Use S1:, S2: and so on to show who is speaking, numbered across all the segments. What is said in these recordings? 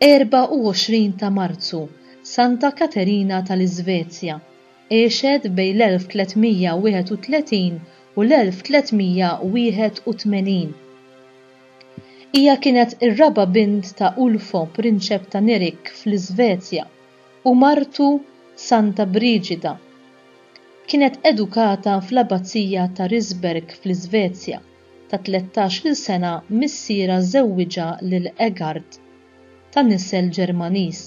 S1: 24 ta' Marzu, Santa Katerina tal-Iżvezja, għexet bejn l-1331 u l-1381. Hija kienet ir-raba' bint ta' Ulfo, prinċep ta' Nerik fl-Iżvezja, u martu Santa Brigida. Kienet edukata fl-Abbazija ta' Risberg fl-Iżvezja. Ta' 13 sena missiera żewwiġa lil Egard ta' Nissel Ġermaniż,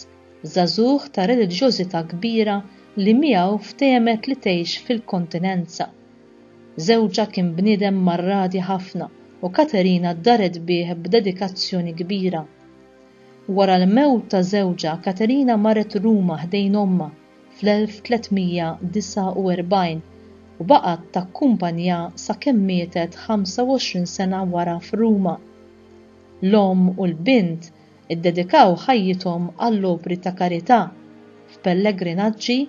S1: żagħżugħ ta' reliġjożità kbira li miegħu ftehmet li tgħix fil-kontinenza. Żewġha kien bniedem marradi ħafna u Katerina ddaret bih b'dedikazzjoni kbira. Wara l-mewt ta' żewġha, Katerina marret Ruma ħdejn ommha fl-1349 u baqgħet takkumpanjah sakemm mietet 25 sena wara f'Ruma. L-omm u l-bint iddedikaw ħajjithom għall-opri ta' karità, f'pellegrinaġġi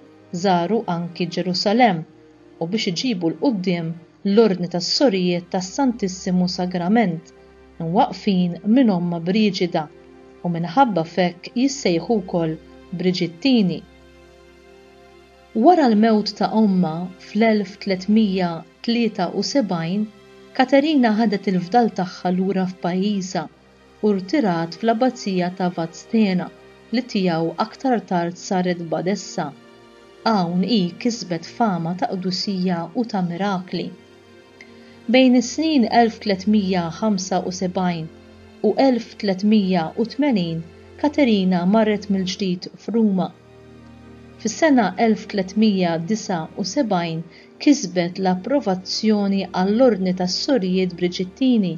S1: żaru anki Ġerusalemm u biex iġibu l-quddiem l-Ordni tas-Sorijiet tas-Santissimu Sagrament imwaqqfin minn Omma Briġida u minħabba f'hekk jissejħu wkoll Briġittini. Wara l-mewt ta' Omma fl-1373, Katerina ħadet il-fdal tagħha lura f'pajjiżha u rtirat fl-Abbazija ta' Vadstena li tiegħu aktar tard saret badessa. Hawn hi kisbet fama ta' qdusija u ta' mirakli. Bejn is-snin 1375 u 1380 Katerina marret mill-ġdid f'Ruma. Fis-sena 1379 kisbet l-approvazzjoni għall-Ordni tas-Sorijiet Briġittini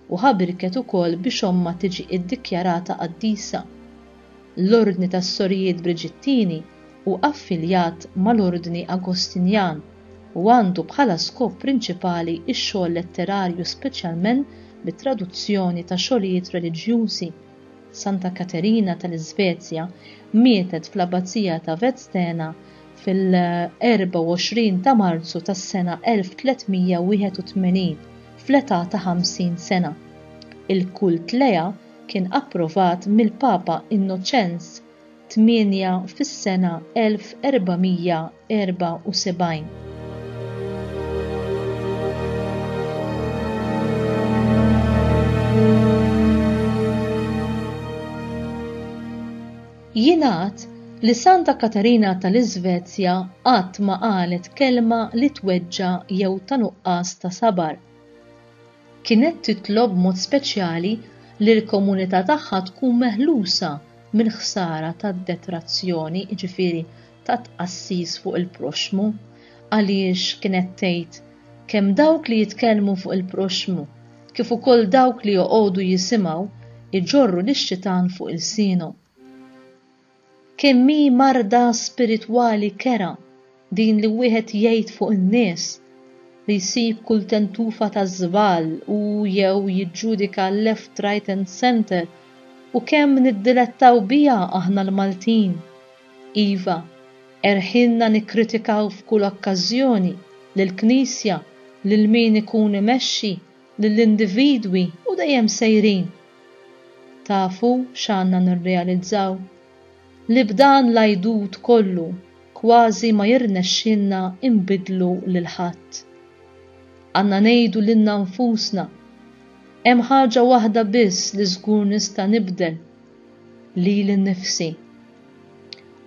S1: u ħabirket ukoll biex ommha tiġi ddikjarata qaddisa. L-Ordni tas-Sorijiet Briġittini hu affiljat mal-Ordni Agostinjan u għandu bħala skop prinċipali x-xogħol letterarju speċjalment bit-traduzzjoni ta' xogħlijiet reliġjużi. Santa Katerina tal-Iżvezja mietet fl-Abbazija ta' Vadstena fil-24 ta' Marzu tas-sena 1381 fl-età ta' 50 sena. Il-kult leha kien approvat mill-Papa Innoċenz 8 fis-sena 1474. Jingħad li Santa Katerina tal-Iżvezja qatt ma qalet kelma li tweġġa' jew ta' nuqqas ta' sabar. Kienet titlob mod speċjali li l-komunità tagħha tkun meħlusa minn ħsara tad-detrazzjoni, jiġifieri ta' tqassis fuq il-proxmu, għaliex kienet tgħid kemm dawk li jitkellmu fuq il-proxmu kif ukoll dawk li joqogħdu jisimgħu iġorru lix-xitan fuq il-sienhom. Kemm hi marda spiritwali kera din li wieħed jgħid fuq in-nies li jsib kull tentufa ta' żball u jew jiġġudika left, right and center u kemm niddilettaw biha aħna l-Maltin. Iva, erħilna nikkritikaw f'kull okkażjoni lill-Knisja, lil min ikun imexxi, lill-individwi u dejjem sejrin. Tafu x'għandna nirrealizzaw? Li b'dan l-għajdut kollu kważi ma jirnexxilna inbidlu lil ħadd. Għandna ngħidu lilna nfusna hemm ħaġa waħda biss li żgur nista' nibdel lili nnifsi.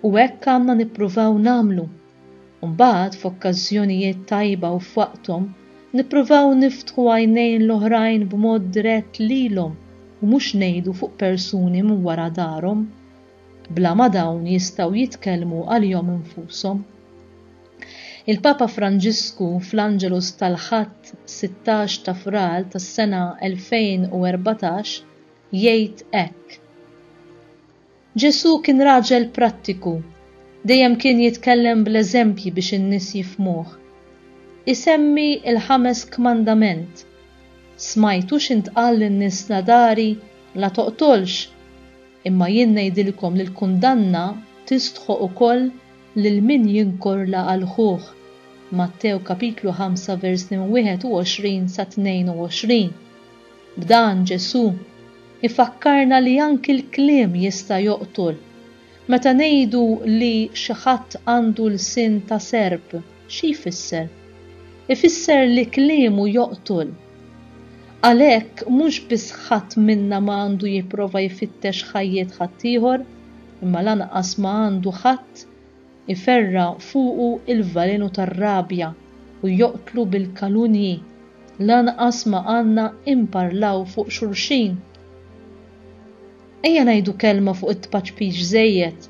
S1: U hekk għandna nippruvaw nagħmlu. Mbagħad f'okkażjonijiet tajba u f'waqthom nippruvaw niftħu għajnejn l-oħrajn b'mod dirett lilhom u mhux ngħidu fuq persuni minn wara darhom bla ma dawn jistgħu jitkellmu għalihom infushom. Il-Papa Franġisku fl-Angelus tal-Ħadd 16 ta' Frar tas-sena 2014 jgħid hekk. Ġesu kien raġel prattiku, dejjem kien jitkellem bl-eżempji biex in-nies jifhmuh. Isemmi il-5 kmandament. Smajtu x'intqal lin-nies nadari la toqtolx, imma jien ngħidilkom li l-kundanna tistħoq ukoll lil min jinkorla għal ħuh. Mattew kapitlu 5 vers 21 sa 22. B'dan Ġesu Ifakkarna li anki l-kliem jista' joqtol. Meta ngħidu li xi ħadd għandu l-sin ta' serb, xi jfisser? Ifisser li kliemu joqtol. Għalhekk mhux biss ħadd minna ma għandu jipprova jfittex ħajjiet ħadd ieħor, imma lanqas ma għandu ħadd iferra fuqu il-velenu tar-rabja u joqtlu bil-kalunji, lanqas ma għandna imparlaw fuq xulxin. Ejja ngħidu kelma fuq it-tpaċpiġ żejjed.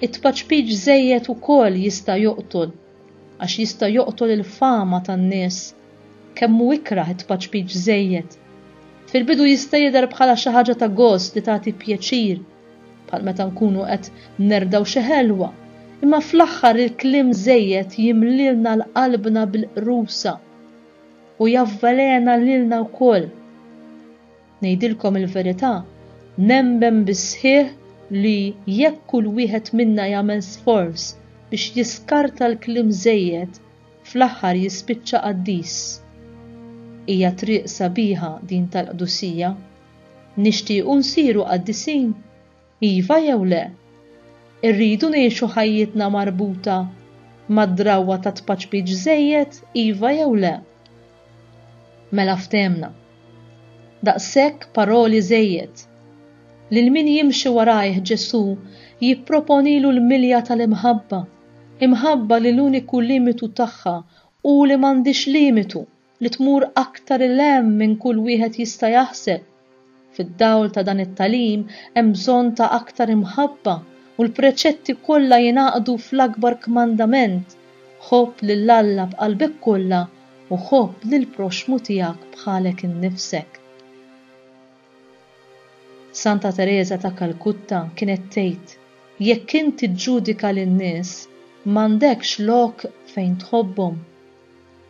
S1: It-tpaċpiġ żejjed ukoll jista' joqtol, għax jista' joqtol il-fama tan-nies. Kemm hu ikraħ it-tpaċpiġ żejjed. Fil-bidu jista' jidher bħala xi ħaġa ta' gost li tagħti pjaċir, bħal meta nkunu qed nerdaw xi ħelwa, imma fl-aħħar il-kliem żejjed jimlilna l-qalbna bil-qrusa u javvelena lilna wkoll. Ngħidilkom il-verità, nemmen bisħieħ li jekk kull wieħed minna jagħmel sforz biex jiskarta l-kliem żejjed, fl-aħħar jispiċċa qaddis. Hija triq sabiħa din tal-qdusija. Nixtiequ nsiru qaddisin? Iva jew le? Irridu ngħixu ħajjitna marbuta mad-drawwa ta' tpaċpiġ żejjed, iva jew le? Mela ftemna. Daqshekk paroli żejjed. Lil min jimxi warajh Ġesu jipproponilu l-milja tal-imħabba, imħabba li l-uniku limitu tagħha u li m'għandix limitu, li tmur aktar il-hemm minn kull wieħed jista' jaħseb. Fid-dawl ta' dan it-talim hemm bżonn ta' aktar imħabba u l-preċetti kollha jingħaqdu fl-akbar kmandament: ħobb lil Alla b'qalbek kollha u ħobb lil proxmu tiegħek bħalek innifsek. Santa Teresa ta' Kalkutta kienet tgħid: jekk inti tġudika lin-nies, m'għandekx lok fejn tħobbhom.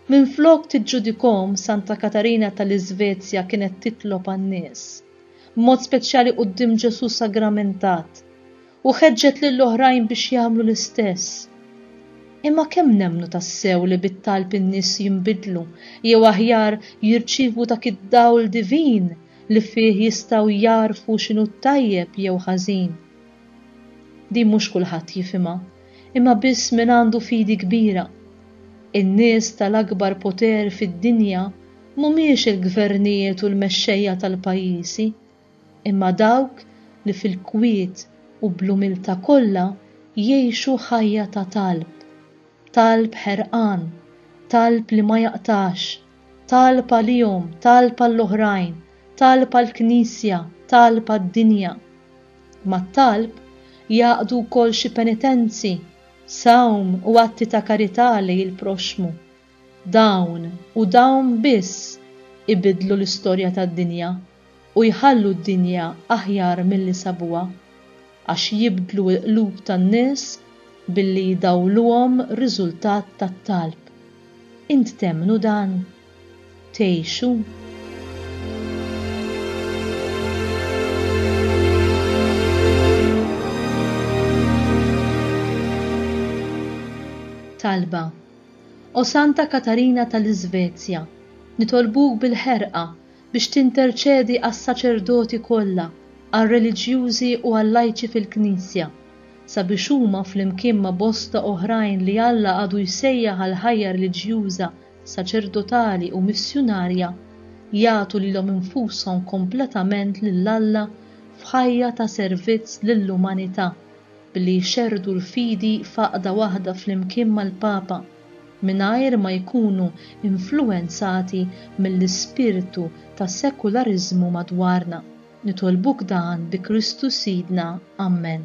S1: Minflok tiġġudikhom, Santa Katarina tal-Iżvezja kienet titlob għan-nies, b'mod speċjali quddiem Ġesu sagramentat, u ħeġġet lill-oħrajn biex jagħmlu l-istess. Imma kemm nemmnu tassew li bit-talb in-nies jinbidlu jew aħjar jirċievu dak id-dawl divin li fih jistgħu jarfu x'inhu tajjeb jew ħażin. Din mhux kulħadd jifhimha, imma biss min għandu fidi kbira. In-nies tal-akbar poter fid-dinja mhumiex il-gvernijiet u l-mexxejja tal-pajjiżi, imma dawk li fil-kwiet u bl-umiltà kollha jgħixu ħajja ta' talb ħerqan, talb li ma jaqtax, talb għalihom, talb għall-oħrajn, talb għall-Knisja, talb għad-dinja. Mat-talb jaqdu wkoll xi penitenzi, sawm u atti ta' karità lejn il-proxmu. Dawn biss ibidlu l-istorja tad-dinja u jħallu d-dinja aħjar milli sabuha, għax jibdlu l-qlub tan-nies billi jdawluhom riżultat tat-talb. Int temmnu dan? Tgħixu? Talba. O Santa Katarina tal-Iżvezja, nitolbuk bil-ħerqa biex tinterċedi għas-saċerdoti kollha, għar-reliġjużi u għall-lajċi fil-Knisja, sabiex huma flimkien ma' bosta oħrajn li Alla għadu jsejjaħ għal ħajja reliġjuża, saċerdotali u missjonarja jagħtu lilhom infushom kompletament lil Alla f'ħajja ta' servizz lill-umanità, billi jxerdu l-fidi faqda waħda flimkien mal-Papa, mingħajr ma jkunu influenzati mill-ispirtu ta' sekularizmu madwarna. Nitolbuk dan bi Kristu Sidna. Amen.